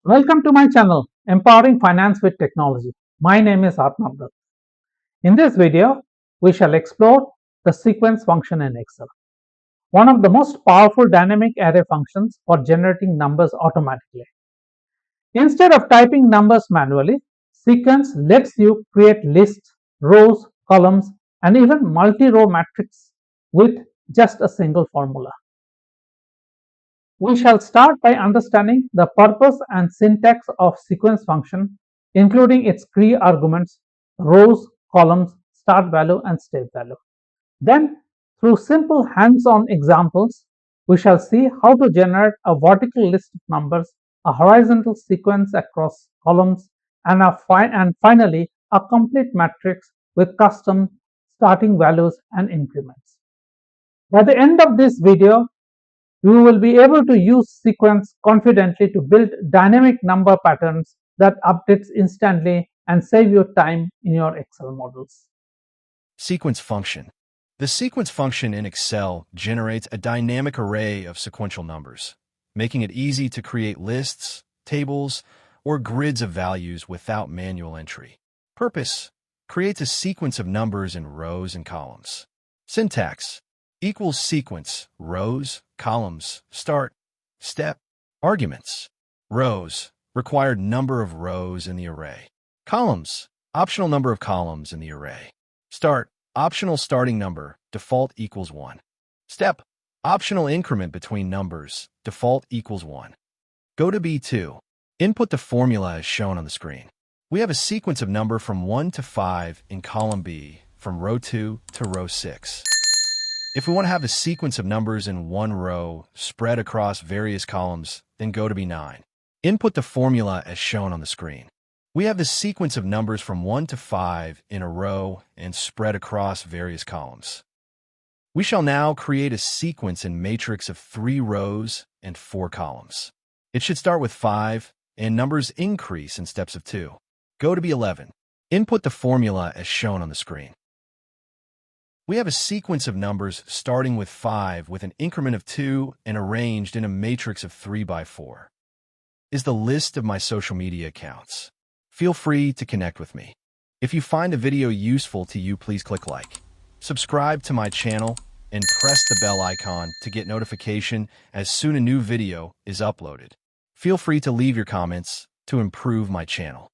Welcome to my channel, Empowering Finance with Technology. My name is Atman Dutt. In this video, we shall explore the sequence function in Excel, one of the most powerful dynamic array functions for generating numbers automatically. Instead of typing numbers manually, sequence lets you create lists, rows, columns, and even multi-row matrices with just a single formula. We shall start by understanding the purpose and syntax of sequence function, including its key arguments, rows, columns, start value, and step value. Then, through simple hands-on examples, we shall see how to generate a vertical list of numbers, a horizontal sequence across columns, and finally a complete matrix with custom starting values and increments. By the end of this video, you will be able to use sequence confidently to build dynamic number patterns that updates instantly and save you time in your Excel models. Sequence function. The sequence function in Excel generates a dynamic array of sequential numbers, making it easy to create lists, tables, or grids of values without manual entry. Purpose: creates a sequence of numbers in rows and columns. Syntax: equals sequence, rows, columns, start, step. Arguments: rows, required number of rows in the array. Columns, optional number of columns in the array. Start, optional starting number, default equals 1. Step, optional increment between numbers, default equals 1. Go to B2. Input the formula as shown on the screen. We have a sequence of number from 1 to 5 in column B, from row 2 to row 6. If we want to have a sequence of numbers in one row spread across various columns, then go to B9. Input the formula as shown on the screen. We have the sequence of numbers from 1 to 5 in a row and spread across various columns. We shall now create a sequence in matrix of 3 rows and 4 columns. It should start with 5, and numbers increase in steps of 2. Go to B11. Input the formula as shown on the screen. We have a sequence of numbers starting with 5 with an increment of 2 and arranged in a matrix of 3 by 4. Is the list of my social media accounts. Feel free to connect with me. If you find the video useful to you, please click like, subscribe to my channel, and press the bell icon to get notification as soon a new video is uploaded. Feel free to leave your comments to improve my channel.